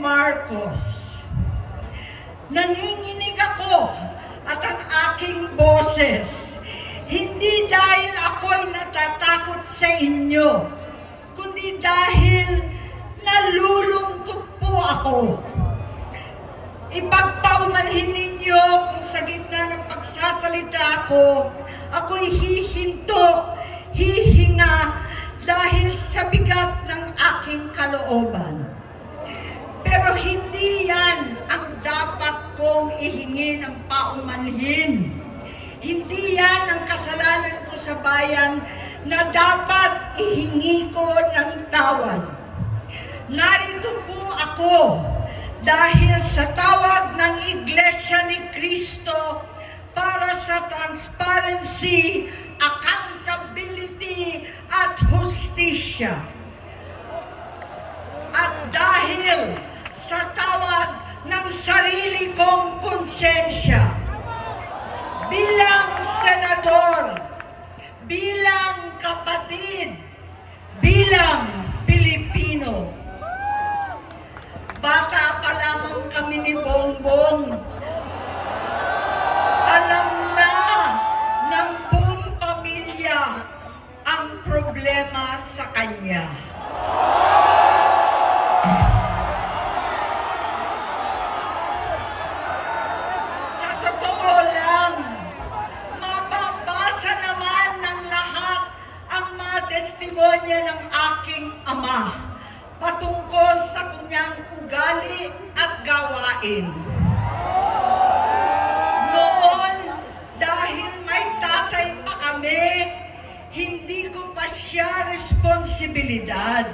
Marcos. Nanginginig ako at ang aking boses, hindi dahil ako'y natatakot sa inyo, kundi dahil nalulungkot po ako. Ipagpaumanhin ninyo kung sa gitna ng pagsasalita ako, ako'y hihinto, hihinga dahil sa bigat ng aking kalooban. Pero hindi yan ang dapat kong ihingi ng paumanhin. Hindi yan ang kasalanan ko sa bayan na dapat ihingi ko ng tawad. Narito po ako dahil sa tawag ng Iglesia ni Cristo para sa transparency, accountability, at hustisya. At dahil sa tawag ng sarili kong konsensya, bilang senador, bilang kapatid, bilang Pilipino. Bata pa lamang kami ni Bongbong. Alam na ng buong pamilya ang problema sa kanya. Sa totoo lang, mababasa naman ng lahat ang mga testimonya ng aking ama patungkol sa kanyang ugali at gawain. Noon, dahil may tatay pa kami, hindi ko pa siya responsibilidad.